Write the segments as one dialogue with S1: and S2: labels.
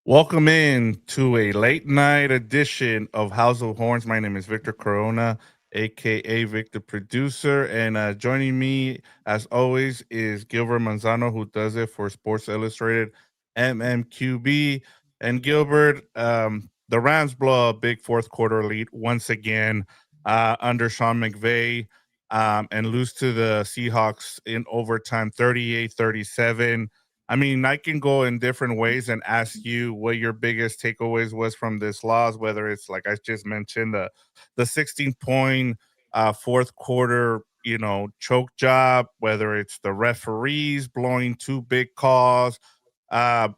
S1: Welcome in to a late night edition of House of Horns. My name is Victor Corona, aka Vic the producer, and joining me as always is Gilbert Manzano, who does it for Sports Illustrated MMQB. And Gilbert, the Rams blow a big fourth quarter lead once again under Sean McVay and lose to the Seahawks in overtime 38-37. I mean, I can go in different ways and ask you what your biggest takeaways was from this loss, whether it's like I just mentioned, the 16-point fourth quarter, choke job, whether it's the referees blowing two big calls, uh,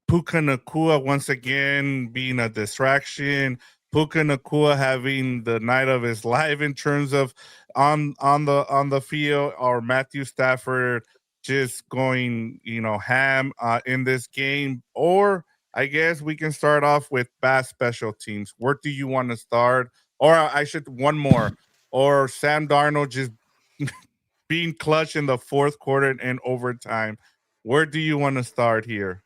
S1: Puka Nacua once again being a distraction. Puka Nacua having the night of his life in terms of on the field, or Matthew Stafford just going ham in this game. Or I guess we can start off with bad special teams. Where do you want to start? Or I should one more. Or Sam Darnold just being clutch in the fourth quarter and overtime. Where do you want to start here?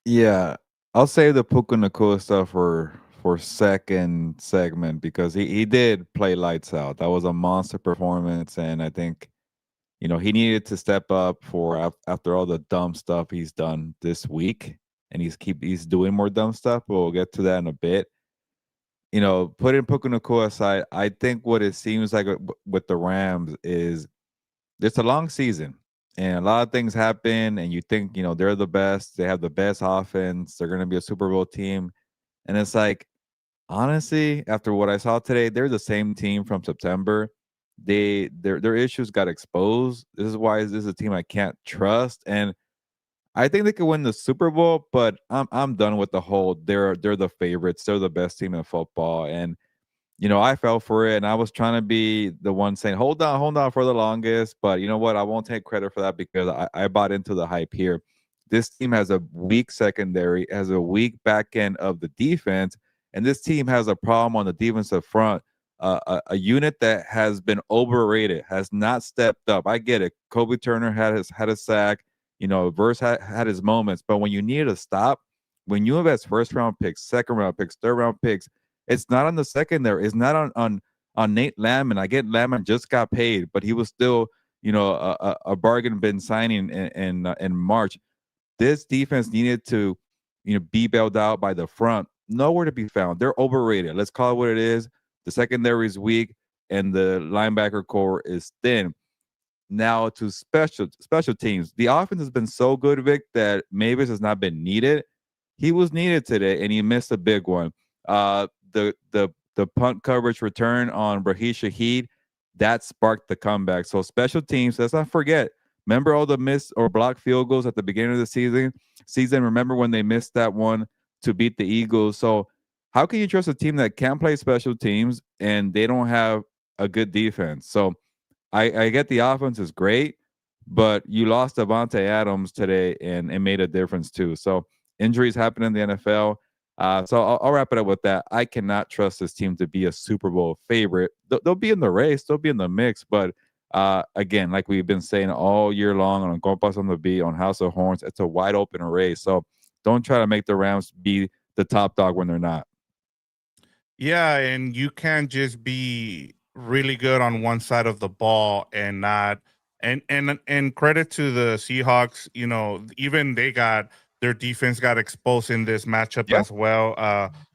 S2: Yeah, I'll save the Puka Nacua stuff for second segment because he did play lights out. That was a monster performance, and I think he needed to step up for after all the dumb stuff he's done this week, and he's doing more dumb stuff. But we'll get to that in a bit. Putting Puka Nacua aside, I think what it seems like with the Rams is it's a long season and a lot of things happen and you think they're the best, they have the best offense, they're going to be a Super Bowl team, and it's like, honestly, after what I saw today, they're the same team from September. Their issues got exposed. This is why this is a team I can't trust, and I think they could win the Super Bowl, but I'm done with the whole they're the favorites, they're the best team in football. And I fell for it and I was trying to be the one saying, hold on for the longest. But you know what? I won't take credit for that because I bought into the hype here. This team has a weak secondary, has a weak back end of the defense, and this team has a problem on the defensive front. A unit that has been overrated, has not stepped up. I get it. Kobe Turner had a sack. Verse had his moments, but when you need to stop, when you invest first round picks, second round picks, third round picks, it's not on the secondary. It's not on Nate Landman. I get Landman just got paid, but he was still a bargain bin signing in March. This defense needed to be bailed out by the front. Nowhere to be found. They're overrated. Let's call it what it is. The secondary is weak, and the linebacker core is thin. Now to special teams. The offense has been so good, Vic, that Mavis has not been needed. He was needed today, and he missed a big one. The punt coverage return on Brahim Shaheed, that sparked the comeback. So special teams, let's not forget. Remember all the missed or blocked field goals at the beginning of the season? Remember when they missed that one to beat the Eagles? So how can you trust a team that can't play special teams and they don't have a good defense? So I get the offense is great, but you lost Davante Adams today, and it made a difference too. So injuries happen in the NFL. So I'll wrap it up with that. I cannot trust this team to be a Super Bowl favorite. They'll be in the race, they'll be in the mix, but again, like we've been saying all year long on Compas on the Beat, on House of Horns, it's a wide open race. So don't try to make the Rams be the top dog when they're not.
S1: Yeah, and you can't just be really good on one side of the ball and not and credit to the Seahawks, even they got their defense got exposed in this matchup
S2: Yeah,
S1: as well.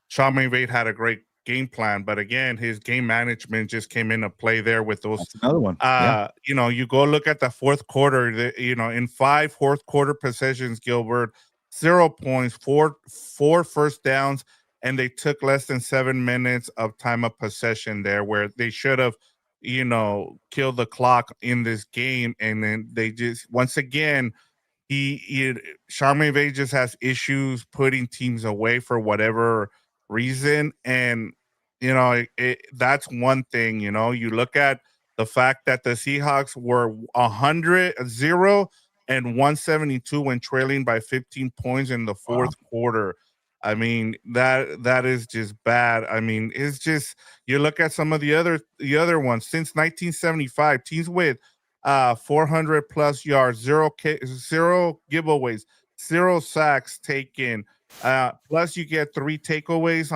S1: Sean McVay had a great game plan, but again, his game management just came into play there with those
S2: that's another one. Yeah.
S1: you go look at the fourth quarter, in five fourth quarter possessions, Gilbert, 0 points, four first downs, and they took less than 7 minutes of time of possession there, where they should have, killed the clock in this game. And then they just, once again, he Sean McVay just has issues putting teams away for whatever reason. And, that's one thing, you look at the fact that the Seahawks were 0 and 172 when trailing by 15 points in the
S2: Wow.
S1: fourth quarter. I mean, that is just bad. I mean, it's just, you look at some of the other ones since 1975, teams with 400 plus yards, zero giveaways, 0 sacks taken. Plus, you get 3 takeaways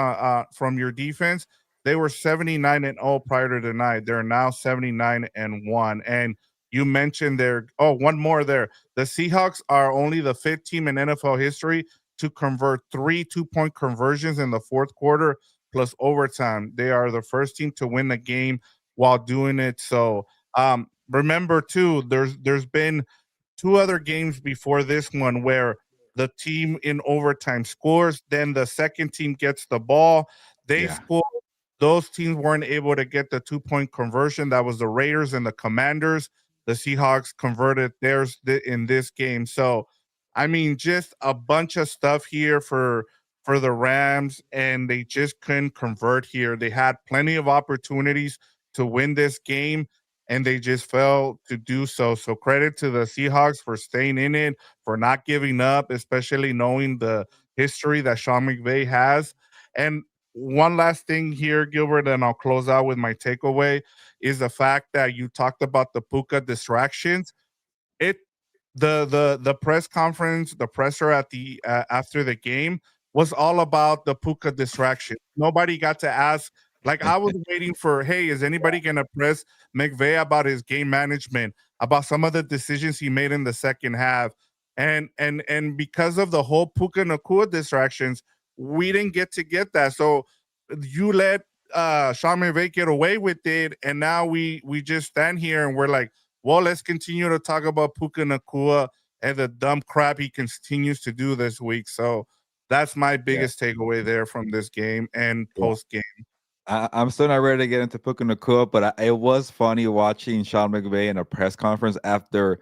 S1: from your defense. They were 79-0 prior to tonight. They're now 79-1. And you mentioned there. Oh, one more there. The Seahawks are only the fifth team in NFL history to convert 3 2-point conversions in the fourth quarter plus overtime. They are the first team to win the game while doing it. So remember too, there's been 2 other games before this one where the team in overtime scores, then the second team gets the ball, they
S2: Yeah.
S1: score. Those teams weren't able to get the 2-point conversion. That was the Raiders and the Commanders. The Seahawks converted theirs in this game. So, I mean, just a bunch of stuff here for the Rams, and they just couldn't convert here. They had plenty of opportunities to win this game, and they just failed to do so. So credit to the Seahawks for staying in it, for not giving up, especially knowing the history that Sean McVay has. And one last thing here, Gilbert, and I'll close out with my takeaway is the fact that you talked about the Puka distractions. It the press conference, the presser at the after the game was all about the Puka distraction. Nobody got to ask. Like I was waiting for, hey, is anybody gonna press McVay about his game management, about some of the decisions he made in the second half, and because of the whole Puka Nacua distractions, we didn't get that. So you let Sean McVay get away with it, and now we just stand here and we're like, well, let's continue to talk about Puka Nacua and the dumb crap he continues to do this week. So that's my
S2: Yeah.
S1: biggest takeaway there from this game and
S2: Yeah.
S1: post game.
S2: I'm still not ready to get into Puka Nacua, but it was funny watching Sean McVay in a press conference after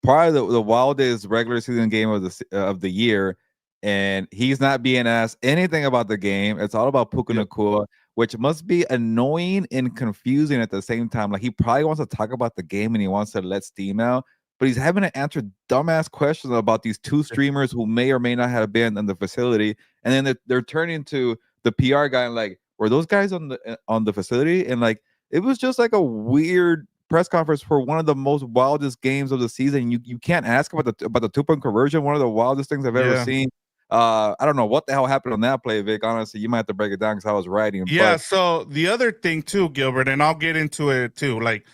S2: probably the wildest regular season game of the year, and he's not being asked anything about the game. It's all about Puka
S1: Yep.
S2: Nacua, which must be annoying and confusing at the same time. Like he probably wants to talk about the game and he wants to let steam out, but he's having to answer dumbass questions about these two streamers who may or may not have been in the facility, and then they're turning to the PR guy and like, were those guys on the facility? And like, it was just like a weird press conference for one of the most wildest games of the season. You can't ask about the 2-point conversion, one of the wildest things I've ever
S1: Yeah.
S2: seen. I don't know what the hell happened on that play, Vic. Honestly, you might have to break it down because I was writing.
S1: Yeah,
S2: But
S1: so the other thing too, Gilbert, and I'll get into it too. Like,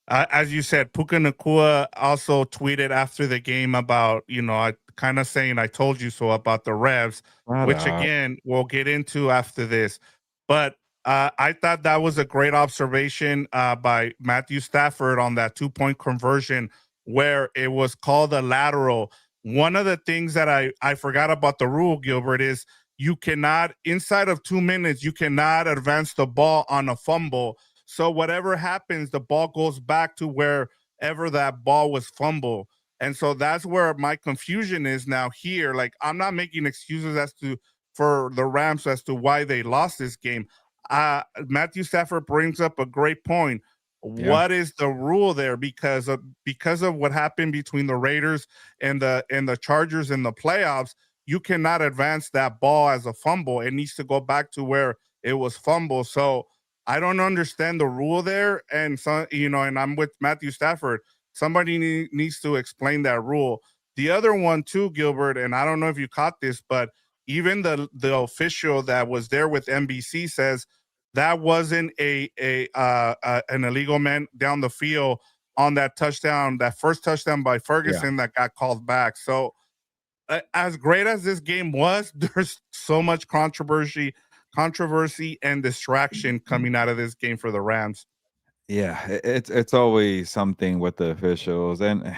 S1: as you said, Puka Nacua also tweeted after the game about, I kind of saying "I told you so" about the Revs,
S2: shut
S1: which
S2: up.
S1: again we'll get into after this. But I thought that was a great observation by Matthew Stafford on that 2-point conversion where it was called a lateral. One of the things that I forgot about the rule, Gilbert, is you cannot, inside of 2 minutes, you cannot advance the ball on a fumble. So whatever happens, the ball goes back to wherever that ball was fumbled. And so that's where my confusion is now here. Like I'm not making excuses as to for the Rams as to why they lost this game. Matthew Stafford brings up a great point.
S2: Yeah.
S1: What is the rule there? Because of what happened between the Raiders and the Chargers in the playoffs, you cannot advance that ball as a fumble. It needs to go back to where it was fumbled. So I don't understand the rule there. And so, and I'm with Matthew Stafford. Somebody needs to explain that rule. The other one too, Gilbert, and I don't know if you caught this, but even the official that was there with NBC says that wasn't an illegal man down the field on that touchdown, that first touchdown by
S2: Yeah.
S1: Ferguson that got called back. So as great as this game was, there's so much controversy and distraction
S2: Mhm.
S1: coming out of this game for the Rams.
S2: Yeah, it's always something with the officials, and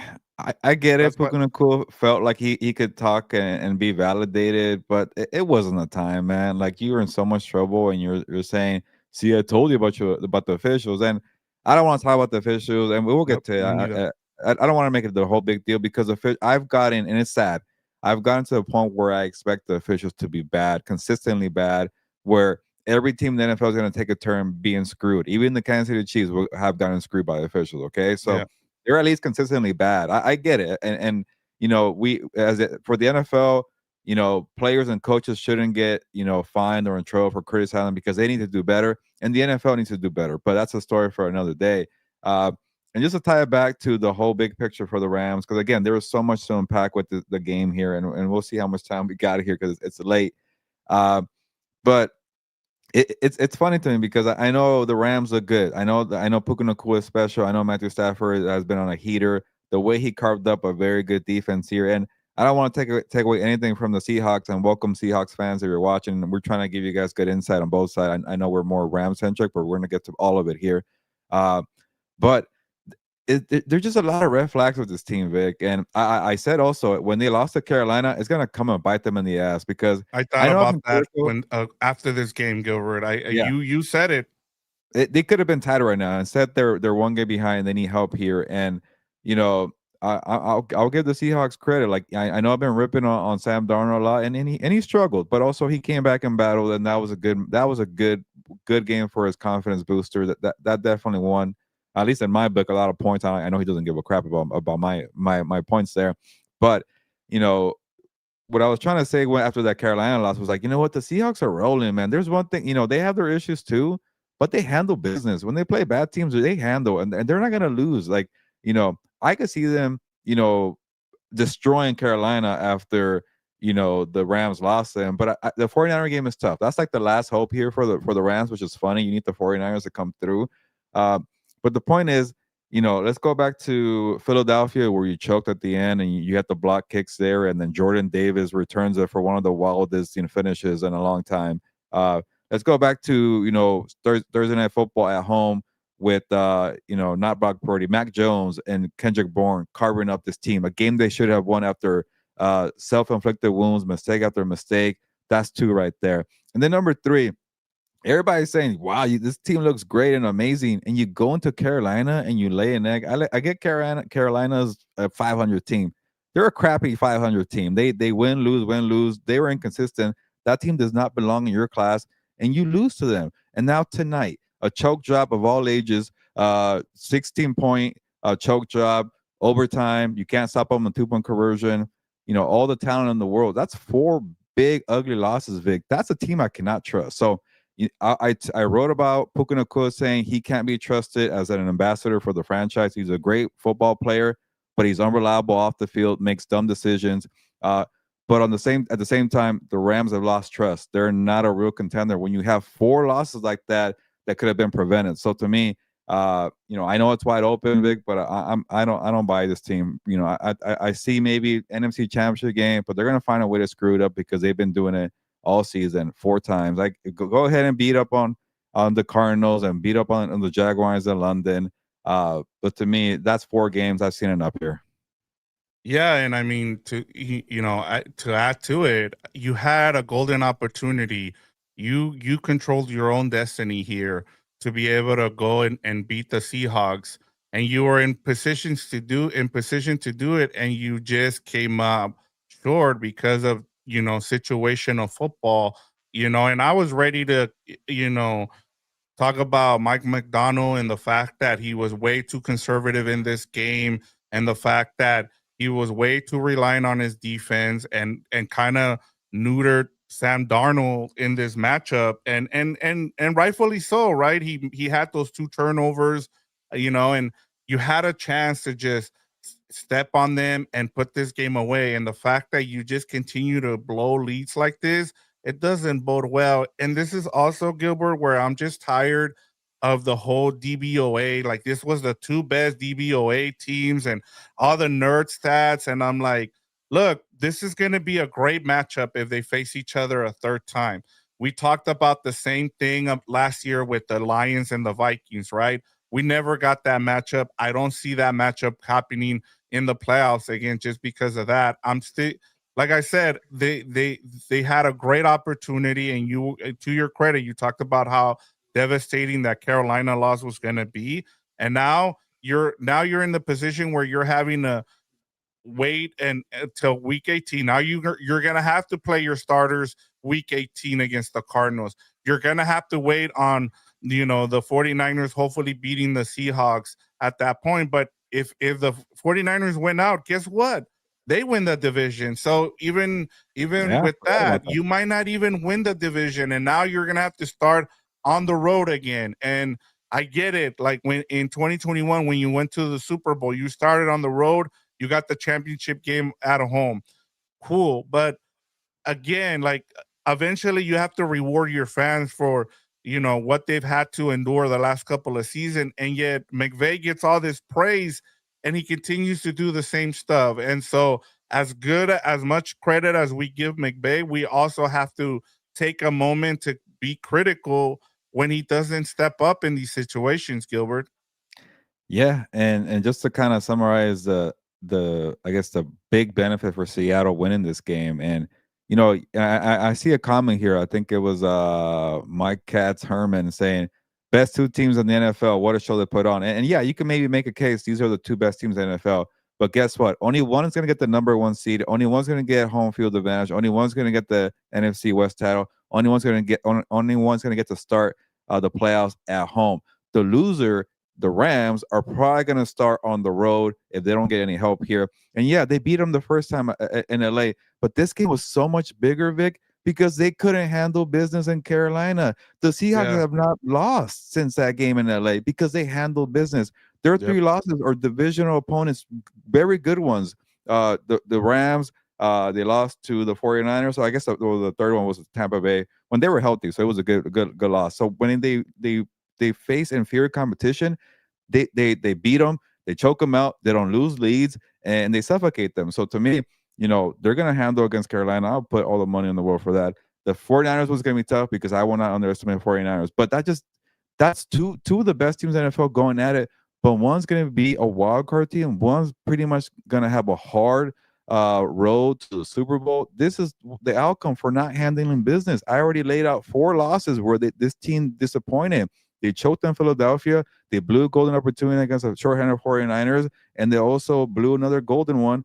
S2: I get
S1: That's
S2: it.
S1: what.
S2: Puka Nacua felt like he could talk and be validated, but it wasn't the time, man. Like you were in so much trouble, and you're saying, "See, I told you about the officials," and I don't want to talk about the officials, and we will
S1: Yep,
S2: get to it.
S1: me neither.
S2: I don't want to make it the whole big deal because I've gotten, and it's sad. I've gotten to the point where I expect the officials to be bad, consistently bad, where every team in the NFL is going to take a turn being screwed. Even the Kansas City Chiefs will have gotten screwed by the officials. Okay, so
S1: Yeah,
S2: they're at least consistently bad. I get it, and we for the NFL, players and coaches shouldn't get fined or in trouble for criticizing because they need to do better, and the NFL needs to do better. But that's a story for another day. Uh, And just to tie it back to the whole big picture for the Rams, because again, there was so much to unpack with the game here, and we'll see how much time we got here because it's late. Uh, but it's funny to me because I know the Rams look good. I know Puka Nacua is special. I know Matthew Stafford has been on a heater. The way he carved up a very good defense here, and I don't want to take away anything from the Seahawks. And welcome Seahawks fans if you're watching. We're trying to give you guys good insight on both sides. I know we're more Ram centric, but we're gonna get to all of it here. Uh, but there's just a lot of red flags with this team, Vic. And I said also when they lost to Carolina, it's gonna come and bite them in the ass because
S1: I thought
S2: I know I've
S1: about
S2: been
S1: that
S2: critical.
S1: when after this game, Gilbert.
S2: Yeah,
S1: You said it.
S2: they could have been tied right now. Instead, they're one game behind. They need help here, and you know, I'll give the Seahawks credit. Like I know I've been ripping on Sam Darnold a lot, and he struggled, but also he came back and battled, and that was a good game for his confidence booster. That definitely won, at least in my book, a lot of points. I know he doesn't give a crap about my points there, but you know what I was trying to say after that Carolina loss was like, you know what, the Seahawks are rolling, man. There's one thing, they have their issues too, but they handle business. When they play bad teams, they handle, and they're not gonna lose. Like, I could see them, destroying Carolina after the Rams lost them. But the 49er game is tough. That's like the last hope here for the Rams, which is funny. You need the 49ers to come through. Uh, but the point is, let's go back to Philadelphia where you choked at the end and you had the block kicks there, and then Jordan Davis returns it for one of the wildest finishes in a long time. Let's go back to Thursday Night Football at home with not Brock Purdy, Mac Jones and Kendrick Bourne carving up this team, a game they should have won after self-inflicted wounds, mistake after mistake. That's two right there. And then number three, everybody's saying, "Wow, this team looks great and amazing," and you go into Carolina and you lay an egg. I get Carolina's a 500 team. They're a crappy 500 team. They win, lose, win, lose. They were inconsistent. That team does not belong in your class, and you lose to them. And now tonight, a choke job of all ages, 16-point choke job, overtime. You can't stop them on 2-point conversion. All the talent in the world. That's four big ugly losses, Vic. That's a team I cannot trust. So I wrote about Puka Nacua saying he can't be trusted as an ambassador for the franchise. He's a great football player, but he's unreliable off the field, makes dumb decisions. But at the same time, the Rams have lost trust. They're not a real contender. When you have four losses like that could have been prevented. So to me, I know it's wide open, Vic, but I don't buy this team. I see maybe NFC Championship game, but they're gonna find a way to screw it up because they've been doing it all season 4 times. Like go ahead and beat up on the Cardinals and beat up on the Jaguars in London. But to me, that's 4 games. I've seen enough here.
S1: Yeah, and I mean to add to it, you had a golden opportunity. You controlled your own destiny here to be able to go and beat the Seahawks, and you were in position to do it, and you just came up short because of situational football. And I was ready to talk about Mike McDonald and the fact that he was way too conservative in this game, and the fact that he was way too reliant on his defense and kind of neutered Sam Darnold in this matchup, and rightfully so, right? He had those 2 turnovers, and you had a chance to just step on them and put this game away. And the fact that you just continue to blow leads like this, it doesn't bode well. And this is also, Gilbert, where I'm just tired of the whole DBOA. Like, this was the 2 best DBOA teams and all the nerd stats. And I'm like, look, this is going to be a great matchup if they face each other a third time. We talked about the same thing last year with the Lions and the Vikings, right? We never got that matchup. I don't see that matchup happening in the playoffs again just because of that. I'm still, like I said, they had a great opportunity, and you, to your credit, you talked about how devastating that Carolina loss was going to be, and now you're in the position where you're having to wait and until week 18. Now you're going to have to play your starters week 18 against the Cardinals. You're going to have to wait on the 49ers hopefully beating the Seahawks at that point. But if the 49ers win out, guess what? They win the division. So even
S2: Yeah,
S1: with
S2: forgot about
S1: that,
S2: that.
S1: you might not even win the division, and now you're going to have to start on the road again. And I get it. Like when in 2021, when you went to the Super Bowl, you started on the road, you got the championship game at home. Cool. But again, like eventually you have to reward your fans for what they've had to endure the last couple of seasons, and yet McVay gets all this praise and he continues to do the same stuff. And so, as much credit as we give McVay, we also have to take a moment to be critical when he doesn't step up in these situations, Gilbert.
S2: Yeah, and just to kind of summarize the I guess the big benefit for Seattle winning this game, and I see a comment here. I think it was Mike Katz Herman saying best two teams in the NFL. What a show they put on, and yeah, you can maybe make a case these are the two best teams in the NFL. But guess what? Only one is going to get the number one seed. Only one's going to get home field advantage. Only one's going to get the NFC West title. Only one's going to get to start the playoffs at home. The loser, the Rams, are probably going to start on the road if they don't get any help here. And yeah, they beat them the first time in LA, but this game was so much bigger, Vic, because they couldn't handle business in Carolina. The Seahawks
S1: Yeah.
S2: have not lost since that game in LA because they handled business. Their
S1: Yep.
S2: three losses are divisional opponents, very good ones. The Rams, they lost to the 49ers. So I guess the third one was Tampa Bay when they were healthy. So it was a good loss. So when they face inferior competition, they beat them, they choke them out, they don't lose leads, and they suffocate them. So to me, they're gonna handle against Carolina. I'll put all the money in the world for that. The 49ers was gonna be tough because I will not underestimate 49ers, but that's two of the best teams in the NFL going at it. But one's gonna be a wild card team, one's pretty much gonna have a hard road to the Super Bowl. This is the outcome for not handling business. I already laid out four losses where this team disappointed. They choked in Philadelphia. They blew a golden opportunity against the shorthanded 49ers, and they also blew another golden one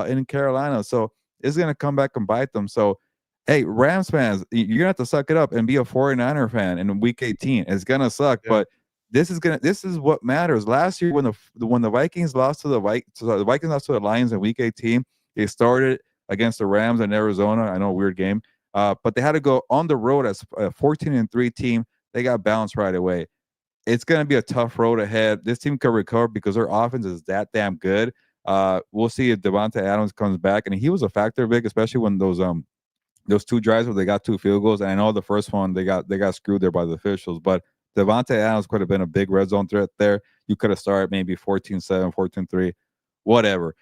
S2: in Carolina. So it's going to come back and bite them. So, hey, Rams fans, you're going to have to suck it up and be a 49er fan in week 18. It's going to suck,
S1: Yeah.
S2: but this is what matters. Last year when the Vikings lost to the Vikings lost to the Lions in week 18, they started against the Rams in Arizona. I know, weird game. But they had to go on the road as a 14-3 team. They got bounced right away. It's going to be a tough road ahead. This team can recover because their offense is that damn good. We'll see if Davante Adams comes back, and he was a factor, big, especially when those two drives where they got two field goals. And I know the first one they got screwed there by the officials, but Davante Adams could have been a big red zone threat there. You could have started maybe 14-7, 14-3, whatever.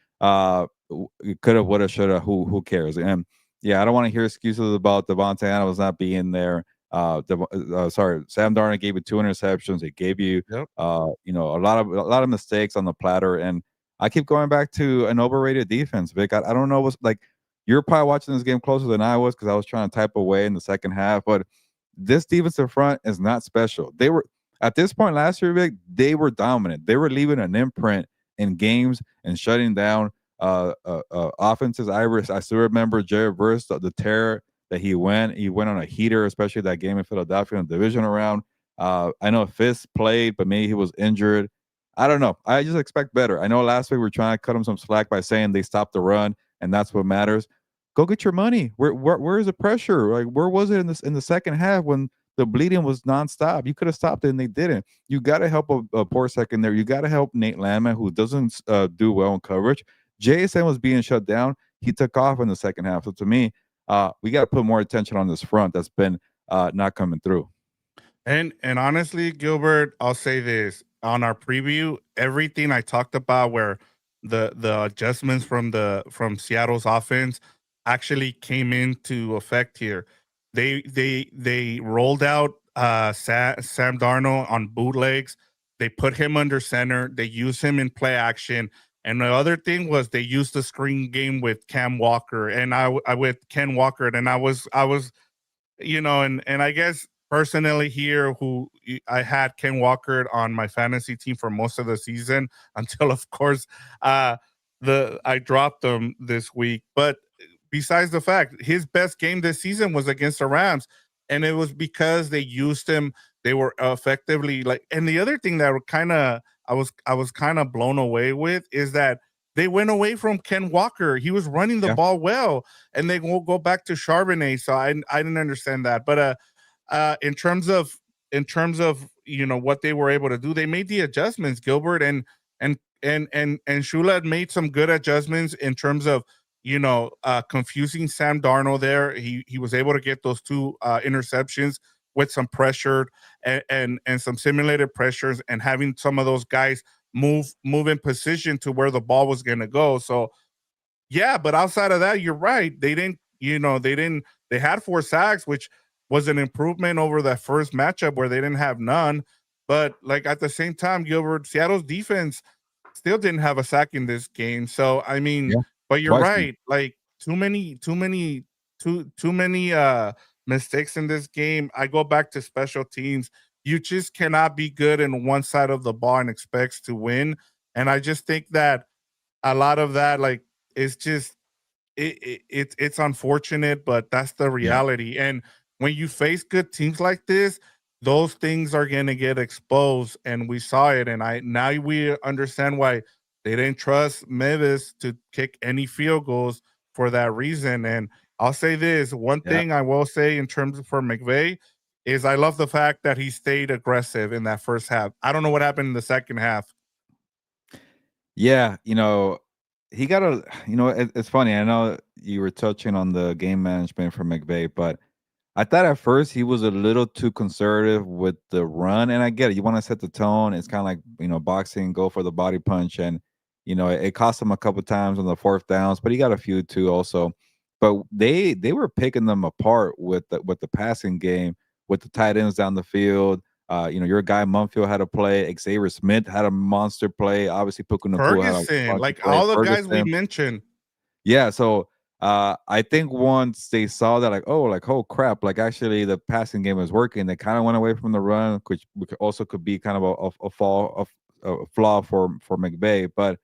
S2: You could have, would have, should have. Who cares? And yeah, I don't want to hear excuses about Davante Adams not being there. Sorry, Sam Darnold gave you two interceptions. He gave you,
S1: Yep.
S2: a lot of mistakes on the platter. And I keep going back to an overrated defense, Vic. I don't know what's like. You're probably watching this game closer than I was because I was trying to type away in the second half. But this defensive front is not special. They were at this point last year, Vic. They were dominant. They were leaving an imprint in games and shutting down offenses. I still remember Jared Verse, the terror that he went on a heater, especially that game in Philadelphia in the divisional round. I know Fisk played, but maybe he was injured. I don't know. I just expect better. I know last week we were trying to cut him some slack by saying they stopped the run, and that's what matters. Go get your money. Where is the pressure? Like, where was it in the second half when the bleeding was nonstop? You could have stopped it, and they didn't. You got to help a poor secondary. You got to help Nate Landman, who doesn't do well in coverage. JSN was being shut down. He took off in the second half. So to me, we got to put more attention on this front that's been not coming through.
S1: And honestly, Gilbert, I'll say this on our preview, everything I talked about where the adjustments from Seattle's offense actually came into effect here. They rolled out Sam Darnold on bootlegs. They put him under center. They used him in play action. And the other thing was they used the screen game with Cam Walker and I with Ken Walker, and I was and I guess personally here, I had Ken Walker on my fantasy team for most of the season until, of course, the I dropped him this week. But besides the fact, his best game this season was against the Rams, and it was because they used him. They were effectively like, and the other thing that were kind of I was kind of blown away with is that they went away from Ken Walker. He was running the
S2: Yeah.
S1: ball well, and they will go back to Charbonnet. So I didn't understand that. But in terms of in terms of what they were able to do. They made the adjustments, Gilbert, and Shula had made some good adjustments in terms of confusing Sam Darnold there. He was able to get those two interceptions with some pressure and some simulated pressures, and having some of those guys move in position to where the ball was going to go. So yeah, but outside of that, you're right. They had 4 sacks, which was an improvement over that first matchup where they didn't have none. But like at the same time, Gilbert, Seattle's defense still didn't have a sack in this game. So I mean,
S2: Yeah,
S1: but you're
S2: twice now.
S1: right. Like too many mistakes in this game. I go back to special teams. You just cannot be good in one side of the ball and expects to win. And I just think that a lot of that, like, is just it's unfortunate, but that's the
S2: Yeah,
S1: reality. And when you face good teams like this, those things are going to get exposed, and we saw it. And I now we understand why they didn't trust Mevis to kick any field goals for that reason. And I'll say this one
S2: yeah.
S1: thing I will say in terms of for McVay is I love the fact that he stayed aggressive in that first half. I don't know what happened in the second half.
S2: Yeah, he got a it's funny. I know you were touching on the game management for McVay, but I thought at first he was a little too conservative with the run, and I get it. You want to set the tone. It's kind of like boxing, go for the body punch, and it cost him a couple times on the fourth downs, but he got a few too also. But they were picking them apart with the passing game, with the tight ends down the field. Your guy Mumfield had a play. Xavier Smith had a monster play. Obviously, Puka Nacua had a
S1: Ferguson,
S2: bunch of
S1: like
S2: plays.
S1: all the guys we
S2: Ferguson,
S1: mentioned.
S2: yeah, so I think once they saw that, like, oh crap, like actually the passing game is working, they kind of went away from the run, which also could be kind of a flaw for McVay. But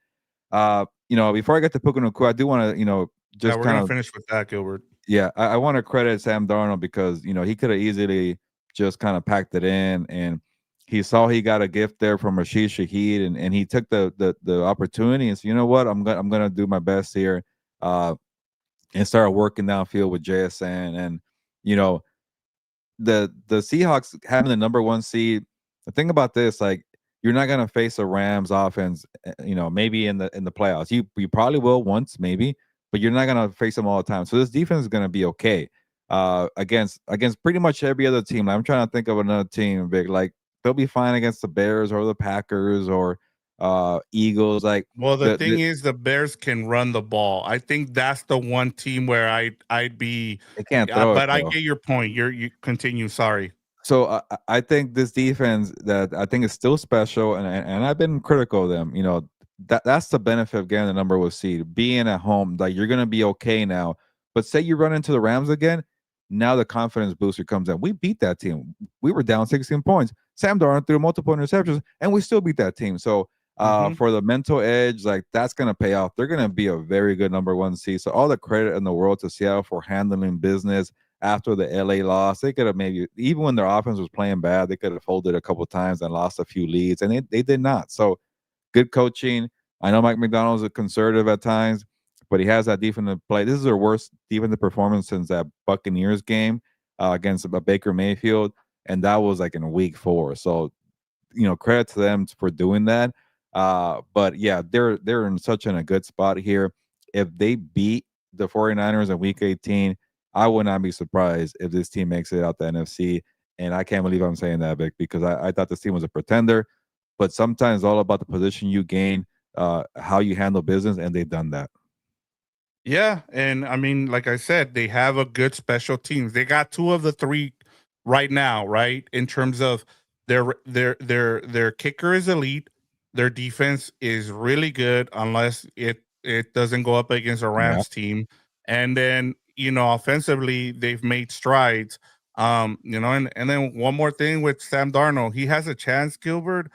S2: before I get to Puka Nacua, I do want to
S1: Yeah,
S2: just
S1: we're
S2: kind
S1: gonna
S2: of
S1: finish with that, Gilbert.
S2: yeah, I want to credit Sam Darnold because he could have easily just kind of packed it in, and he saw he got a gift there from Rashid Shaheed, and he took the opportunity and said, you know what, I'm gonna do my best here. And started working downfield with JSN. And you know, the Seahawks having the number one seed. The thing about this, like, you're not gonna face a Rams offense, maybe in the playoffs. You probably will once, maybe, but you're not gonna face them all the time. So this defense is gonna be okay against pretty much every other team. Like, I'm trying to think of another team, big like they'll be fine against the Bears or the Packers or Eagles. Like
S1: Well, the thing
S2: the
S1: is, the Bears can run the ball. I think that's the one team where I'd be.
S2: they can't throw it
S1: But I
S2: though.
S1: get your point. You continue. Sorry.
S2: So I think this defense that I think is still special, and I've been critical of them. That's the benefit of getting the number one seed, being at home. Like, you're gonna be okay now. But say you run into the Rams again, now the confidence booster comes in. We beat that team. We were down 16 points. Sam Darnold threw multiple interceptions, and we still beat that team. So
S1: Hmm.
S2: for the mental edge, like, that's gonna pay off. They're gonna be a very good number one seed. So all the credit in the world to Seattle for handling business after the LA loss. They could have maybe, even when their offense was playing bad, they could have folded a couple times and lost a few leads, and they did not. So good coaching. I know Mike McDonald's a conservative at times, but he has that defensive play. This is their worst defensive performance since that Buccaneers game against Baker Mayfield, and that was like in week 4. So credit to them for doing that. But yeah, they're in such a good spot here. If they beat the 49ers in week 18, I would not be surprised if this team makes it out the NFC. And I can't believe I'm saying that, Vic, because I thought this team was a pretender. But sometimes it's all about the position you gain, how you handle business, and they've done that.
S1: Yeah, and I mean, like I said, they have a good special teams. They got 2 of the 3 right now, right? In terms of their kicker is elite. Their defense is really good, unless it doesn't go up against a
S2: Yeah.
S1: Rams team. And then offensively, they've made strides. And then one more thing with Sam Darnold, he has a chance, Gilbert,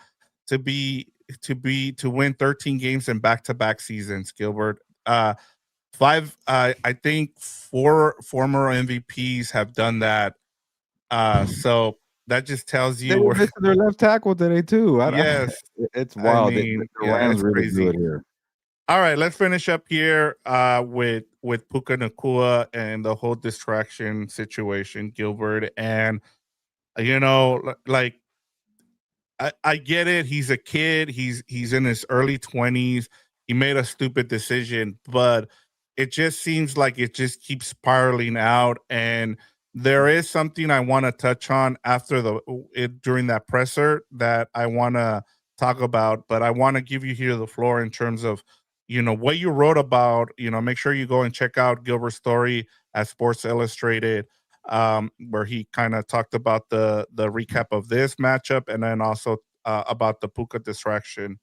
S1: to to win 13 games in back-to-back seasons, Gilbert. 5 I think 4 former MVPs have done that. So that just tells
S2: They
S1: you
S2: were
S1: where.
S2: missing their left tackle today too.
S1: Yes,
S2: It's
S1: I
S2: wild. The
S1: mean, yeah,
S2: Rams
S1: it's
S2: really do
S1: crazy.
S2: it here.
S1: All right, let's finish up here with Puka Nacua and the whole distraction situation, Gilbert. And You know, like I get it. He's a kid. He's in his early 20s. He made a stupid decision, but it just seems like it just keeps spiraling out. And there is something I want to touch on after during that presser that I want to talk about. But I want to give you here the floor in terms of what you wrote about. Make sure you go and check out Gilbert's story at Sports Illustrated, where he kind of talked about the recap of this matchup and then also about the Puka distraction.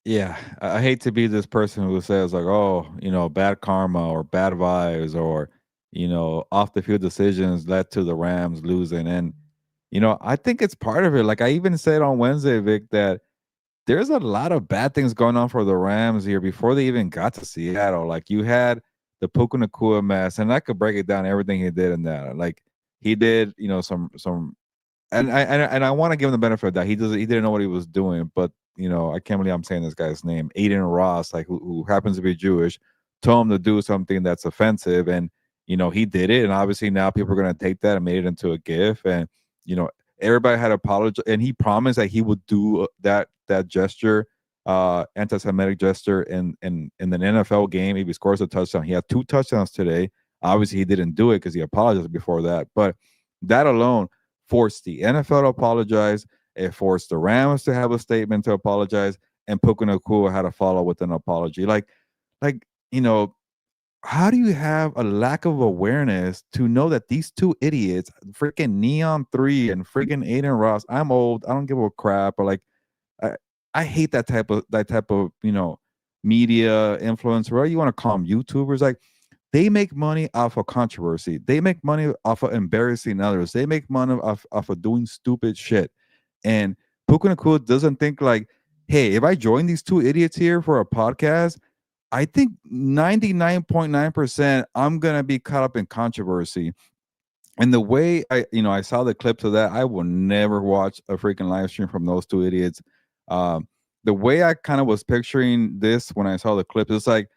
S2: Yeah, I hate to be this person who says like, "Oh, bad karma or bad vibes or off the field decisions led to the Rams losing." And I think it's part of it. Like I even said on Wednesday, Vic, that there's a lot of bad things going on for the Rams here before they even got to Seattle. Like you had the Puka Nacua mess, and I could break it down everything he did in that. Like he did, some and I want to give him the benefit of that. He didn't know what he was doing, but I can't believe I'm saying this guy's name, Aiden Ross, like who happens to be Jewish, told him to do something that's offensive, and he did it, and obviously now people are gonna take that and made it into a GIF, and you know everybody had apologized, and he promised that he would do that gesture, anti-Semitic gesture in an NFL game if he scores a touchdown. He had 2 touchdowns today. Obviously, he didn't do it because he apologized before that, but that alone forced the NFL to apologize. It forced the Rams to have a statement to apologize, and Puka Nacua had to follow with an apology. Like how do you have a lack of awareness to know that these two idiots, freaking Neon 3 and freaking Aiden Ross? I'm old. I don't give a crap. But like, I, I hate that type of media influencer. What do you want to call them? YouTubers? Like they make money off of controversy. They make money off of embarrassing others. They make money off of doing stupid shit. And Puka Nacua doesn't think like, hey, if I join these two idiots here for a podcast, I think 99.9% I'm gonna be caught up in controversy. And the way I saw the clips of that, I will never watch a freaking live stream from those two idiots. Um, the way I kind of was picturing this when I saw the clips, it's like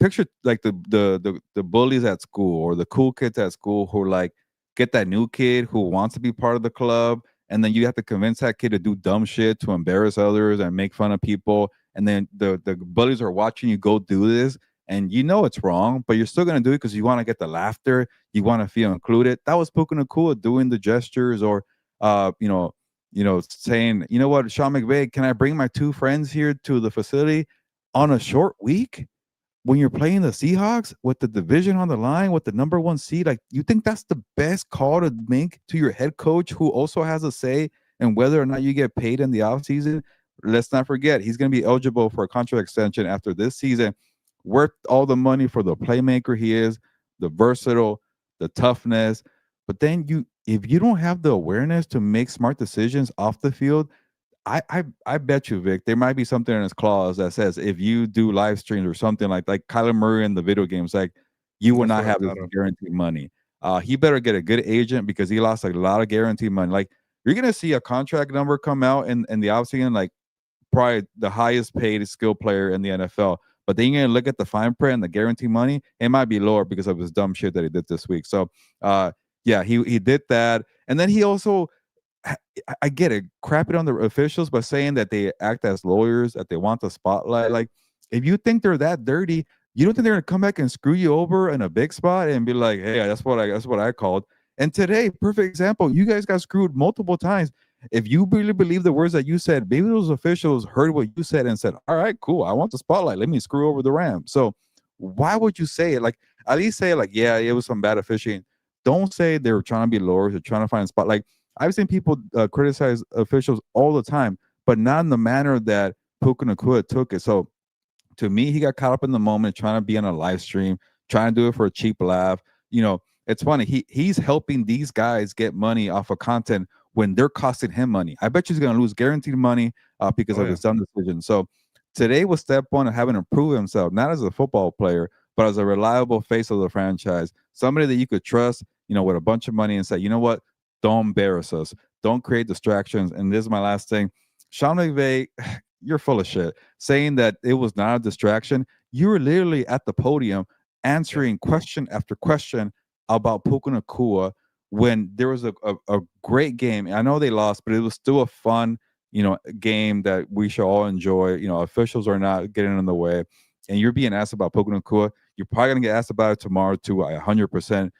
S2: picture like the bullies at school or the cool kids at school who like get that new kid who wants to be part of the club, and then you have to convince that kid to do dumb shit to embarrass others and make fun of people, and then the bullies are watching you go do this, and it's wrong, but you're still gonna do it because you want to get the laughter, you want to feel included. That was Puka Nacua doing the gestures, or uh, you know, saying, what, Sean McVay, can I bring my 2 friends here to the facility on a short week? When you're playing the Seahawks with the division on the line with the number 1 seed, like you think that's the best call to make to your head coach who also has a say in whether or not you get paid in the offseason? Let's not forget he's going to be eligible for a contract extension after this season, worth all the money for the playmaker he is, the versatile, the toughness. But then if you don't have the awareness to make smart decisions off the field, I bet you, Vic, there might be something in his clause that says if you do live streams or something like Kyler Murray in the video games, like you will
S1: That's
S2: not
S1: what I
S2: have this
S1: thought of.
S2: guaranteed money. He better get a good agent because he lost a lot of guaranteed money. Like you're gonna see a contract number come out in the offseason, like probably the highest paid skill player in the NFL. But then you're gonna look at the fine print and the guarantee money, it might be lower because of his dumb shit that he did this week. So yeah, he did that. And then he also, I get it, crap it on the officials by saying that they act as lawyers, that they want the spotlight. Like, if you think they're that dirty, you don't think they're gonna come back and screw you over in a big spot and be like, "Hey, that's what I called." And today, perfect example, you guys got screwed multiple times. If you really believe the words that you said, maybe those officials heard what you said and said, "All right, cool, I want the spotlight. Let me screw over the Rams." So, why would you say it? Like, at least say like, "Yeah, it was some bad officiating." Don't say they were trying to be lawyers or trying to find a spot. Like, I've seen people criticize officials all the time, but not in the manner that Puka Nacua took it. So to me, he got caught up in the moment, trying to be on a live stream, trying to do it for a cheap laugh. It's funny. He's helping these guys get money off of content when they're costing him money. I bet you he's going to lose guaranteed money because
S1: Oh
S2: of
S1: yeah.
S2: his dumb decision. So today was step one of having to prove himself, not as a football player, but as a reliable face of the franchise, somebody that you could trust, with a bunch of money and say, you know what, don't embarrass us, don't create distractions. And this is my last thing. Sean McVay, you're full of shit. Saying that it was not a distraction. You were literally at the podium
S1: Yeah.
S2: answering question after question about Puka Nacua when there was a great game. I know they lost, but it was still a fun, game that we should all enjoy. Officials are not getting in the way, and you're being asked about Puka Nacua. You're probably gonna get asked about it tomorrow too. I 100%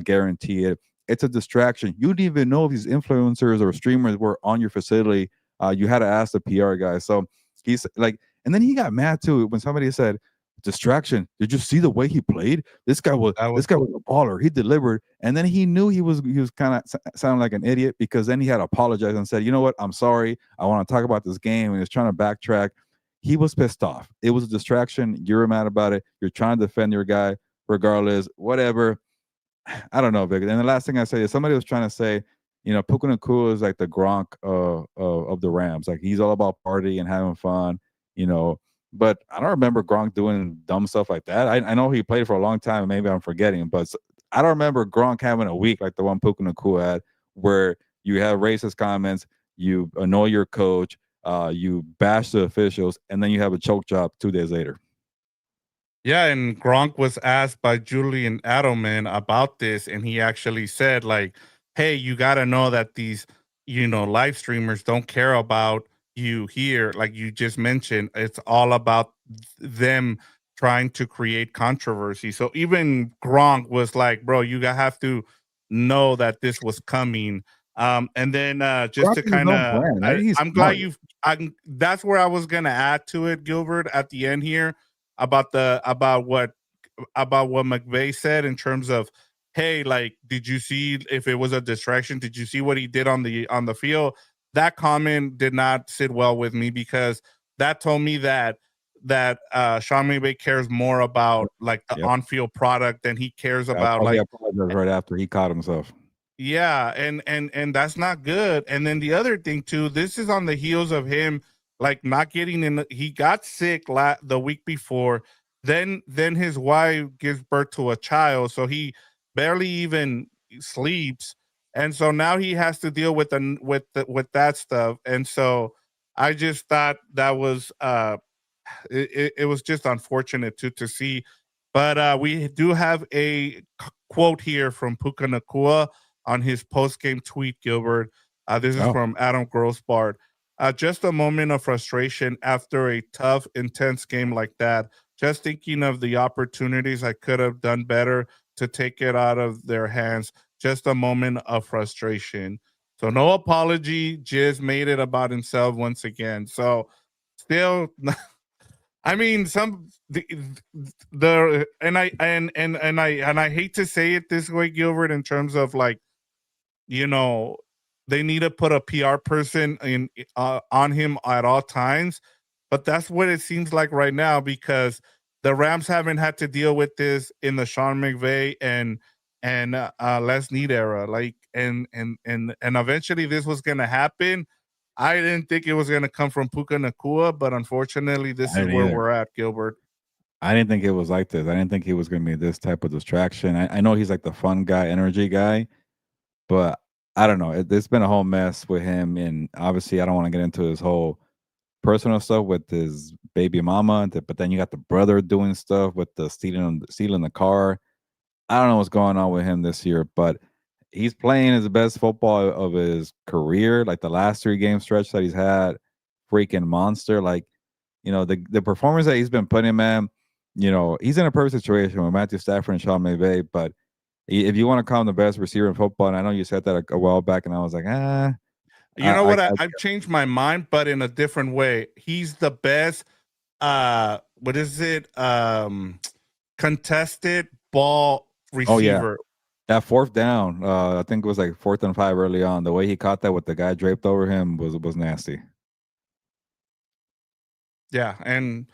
S2: guarantee it. It's a distraction. You didn't even know if these influencers or streamers were on your facility. You had to ask the PR guy. So he's like, and then he got mad too when somebody said, distraction. Did you see the way he played?
S1: That was
S2: This guy was a baller. He delivered, and then he knew he was kind of sounding like an idiot because then he had to apologize and said, "You know what? I'm sorry. I want to talk about this game." And he was trying to backtrack. He was pissed off. It was a distraction. You're mad about it. You're trying to defend your guy, regardless. Whatever. I don't know, Vic. And the last thing I say is somebody was trying to say, Puka Nacua is like the Gronk of the Rams. Like he's all about party and having fun, you know. But I don't remember Gronk doing dumb stuff like that. I know he played for a long time, and maybe I'm forgetting, but I don't remember Gronk having a week like the one Puka Nacua had, where you have racist comments, you annoy your coach, you bash the officials, and then you have a choke job 2 days later.
S1: Yeah, and Gronk was asked by Julian Edelman about this, and he actually said, like, "Hey, you got to know that these, live streamers don't care about you here. Like you just mentioned, it's all about them trying to create controversy." So even Gronk was like, "Bro, have to know that this was coming." And then just
S2: Gronk
S1: to
S2: is his
S1: kind
S2: own
S1: of,
S2: brand. I think he's
S1: I'm glad
S2: smart.
S1: you've. That's where I was gonna add to it, Gilbert, at the end here about the about what McVay said in terms of, hey, like, did you see if it was a distraction? Did you see what he did on the field? That comment did not sit well with me because that told me that Sean McVay cares more about like the
S2: Yep.
S1: on field product than he cares
S2: That's
S1: about
S2: why he
S1: like
S2: apologized right after he caught himself.
S1: yeah, and that's not good. And then the other thing too, this is on the heels of him like not getting in. He got sick the week before. Then his wife gives birth to a child, so he barely even sleeps, and so now he has to deal with with that stuff. And so I just thought that was it was just unfortunate to see. But we do have a quote here from Puka Nacua on his post game tweet, Gilbert. This is
S2: Oh,
S1: from Adam Grossbart. Just a moment of frustration after a tough, intense game like that. Just thinking of the opportunities I could have done better to take it out of their hands. Just a moment of frustration. So no apology. Just made it about himself once again. So still I mean, the and I hate to say it this way, Gilbert, in terms of like, you know, they need to put a PR person in on him at all times, but that's what it seems like right now because the Rams haven't had to deal with this in the Sean McVay and Les Need era, like and eventually this was going to happen. I didn't think it was going to come from Puka Nacua, but unfortunately, this
S2: I
S1: is
S2: didn't
S1: where
S2: either.
S1: we're at, Gilbert.
S2: I didn't think it was like this. I didn't think he was going to be this type of distraction. I know he's like the fun guy, energy guy, but I don't know. It's been a whole mess with him, and obviously, I don't want to get into his whole personal stuff with his baby mama. But then you got the brother doing stuff with the stealing the car. I don't know what's going on with him this year, but he's playing his best football of his career. Like the last 3 game stretch that he's had, freaking monster. Like, the performance that he's been putting, man. He's in a perfect situation with Matthew Stafford and Sean McVay. But if you want to call him the best receiver in football, and I know you said that a while back, and I was like,
S1: You know what?
S2: I
S1: I've changed my mind, but in a different way. He's the best. What is it? Contested ball
S2: oh yeah,
S1: receiver.
S2: that fourth down. I think it was like 4th and 5 early on. The way he caught that with the guy draped over him was nasty.
S1: Yeah, and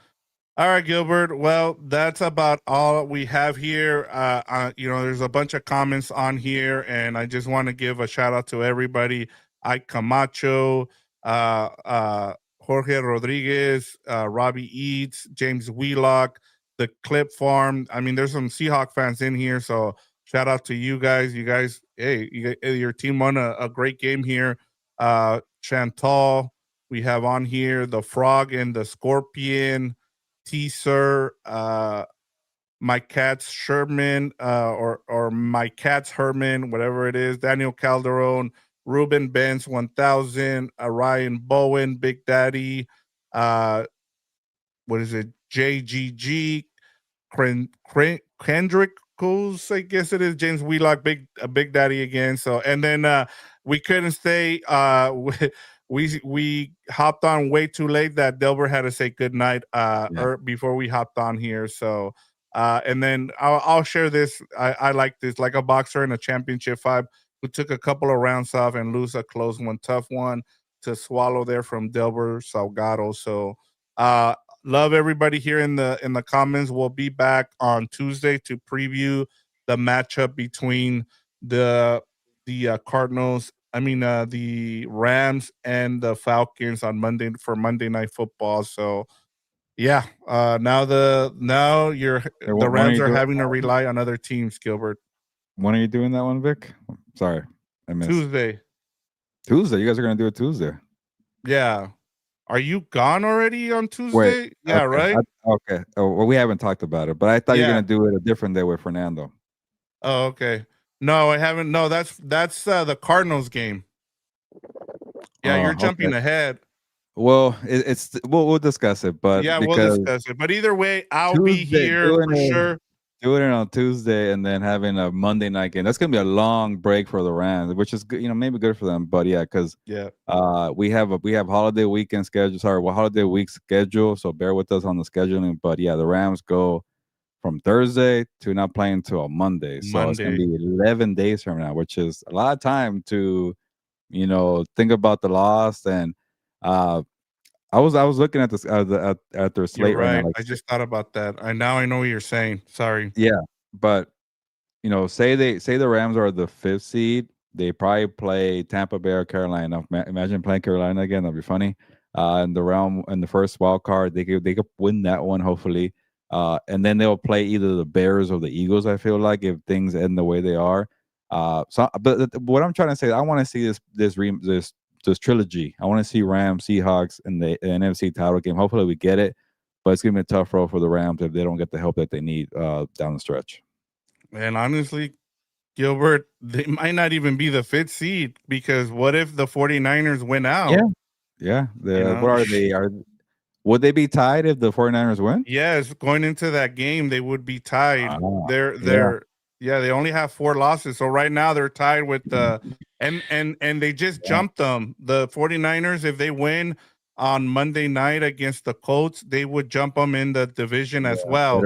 S1: all right, Gilbert. Well, that's about all we have here. There's a bunch of comments on here, and I just want to give a shout out to everybody. Ike Camacho, uh, uh, Jorge Rodriguez, Robbie Eats, James Wheelock, the Clip Farm. I mean, there's some Seahawk fans in here, so shout out to you guys. You guys, hey, your team won a great game here. Chantal, we have on here the Frog and the Scorpion. Teaser, my cat's Sherman, or my cat's Herman, whatever it is. Daniel Calderon, Ruben Benz 1000, Ryan Bowen, Big Daddy, uh, what is it? JGG, Kendrickles, I guess it is. James Wheelock, Big Daddy again. So, and then we couldn't stay. We hopped on way too late that Delbert had to say goodnight
S2: Yeah.
S1: or before we hopped on here. So, and then I'll share this. I like this, like a boxer in a championship fight who took a couple of rounds off and lose a close one, tough one to swallow there from Delbert Salgado. So, uh, love everybody here in the comments. We'll be back on Tuesday to preview the matchup between the Cardinals. I mean the Rams and the Falcons on Monday for Monday Night Football. So yeah, now
S2: Hey,
S1: the
S2: when are
S1: Rams
S2: you
S1: are
S2: doing
S1: having to
S2: that one?
S1: rely on other teams. Gilbert,
S2: When are you doing that one, Vic? Sorry, I missed.
S1: Tuesday.
S2: Tuesday. You guys are gonna do it Tuesday.
S1: Yeah, are you gone already on
S2: Wait.
S1: Tuesday? Yeah,
S2: Okay.
S1: right.
S2: Okay. Oh, well, we haven't talked about it, but I thought you were
S1: Yeah.
S2: gonna do it a different day with Fernando.
S1: Oh, okay. No, I haven't. No, that's the Cardinals game. Yeah, you're
S2: Okay.
S1: jumping ahead.
S2: Well, we'll discuss it, but
S1: Yeah, we'll
S2: because
S1: discuss it. But either way, I'll be
S2: Tuesday,
S1: here for sure.
S2: doing it on Tuesday and then having a Monday night game. That's gonna be a long break for the Rams, which is good, maybe good for them. But yeah, because
S1: Yeah,
S2: we have holiday weekend schedule. Sorry, well, holiday week schedule. So bear with us on the scheduling. But yeah, the Rams go from Thursday to not playing until a Monday. So it's gonna
S1: Monday.
S2: be 11 days from now, which is a lot of time to think about the loss. And uh I was looking at this at their
S1: You're
S2: slate right now,
S1: right.
S2: like
S1: I just thought about that. I know what you're saying. Sorry.
S2: yeah, but say the Rams are the fifth seed, they probably play Tampa Bay or Carolina. Imagine playing Carolina again. That'd be funny. In the round in the first wild card, they could win that one hopefully. And then they'll play either the Bears or the Eagles. I feel like if things end the way they are. But what I'm trying to say, I want to see this trilogy. I want to see Rams Seahawks in the NFC title game. Hopefully we get it, but it's gonna be a tough road for the Rams if they don't get the help that they need down the stretch.
S1: And honestly, Gilbert, they might not even be the fifth seed because what if the 49ers win
S2: Yeah.
S1: out?
S2: Yeah.
S1: You
S2: What
S1: know?
S2: are they? Would they be tied if the 49ers win?
S1: Yes, going into that game, they would be tied.
S2: Ah, yeah.
S1: They're yeah, they only have 4 losses. So right now they're tied with the and they just
S2: Yeah.
S1: jumped them. The 49ers, if they win on Monday night against the Colts, they would jump them in the division as
S2: Yeah.
S1: well.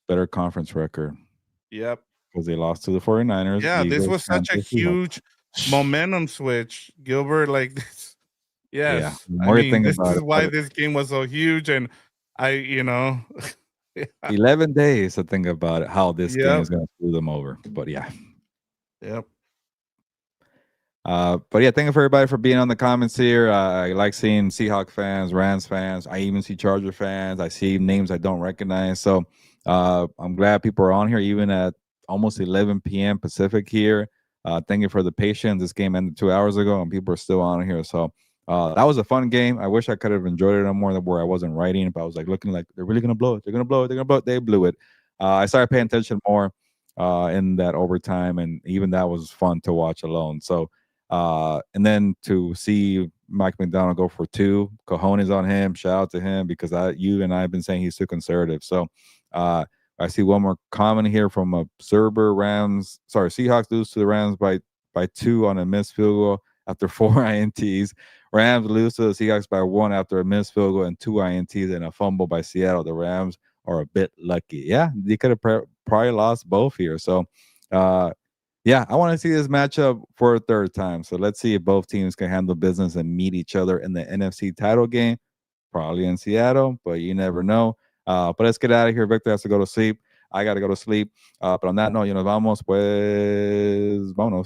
S2: Better conference record
S1: Yep.
S2: because they lost to the 49ers,
S1: Yeah, this
S2: Eagles,
S1: was such a
S2: Panthers, Seahawks.
S1: huge momentum switch, Gilbert. Like this.
S2: Yeah.
S1: Yes.
S2: The
S1: I
S2: more you
S1: mean,
S2: think
S1: this
S2: about
S1: is
S2: it,
S1: why this game was so huge. And yeah.
S2: 11 days to think about it, how this game
S1: Yep.
S2: is going to screw them over. But yeah.
S1: Yep.
S2: But yeah, thank you for everybody for being on the comments here. I like seeing Seahawk fans, Rams fans. I even see Charger fans. I see names I don't recognize. So I'm glad people are on here, even at almost 11 p.m. Pacific here. Thank you for the patience. This game ended 2 hours ago, and people are still on here. So that was a fun game. I wish I could have enjoyed it more, where I wasn't writing, but I was like looking like they're really gonna blow it. They're gonna blow it. They're gonna blow it. They blew it. I started paying attention more in that overtime, and even that was fun to watch alone. So. And then to see Mike McDonald go for two, cojones on him. Shout out to him because you and I have been saying he's too conservative. So I see one more comment here from a Seahawks lose to the Rams by 2 on a missed field goal after 4 INTs. Rams lose to the Seahawks by 1 after a missed field goal and 2 INTs and a fumble by Seattle. The Rams are a bit lucky. Yeah, they could have probably lost both here. So yeah, I want to see this matchup for a third time. So let's see if both teams can handle business and meet each other in the NFC title game. Probably in Seattle, but you never know. But let's get out of here. Victor has to go to sleep. I got to go to sleep. But on that note, vamos, pues, vámonos.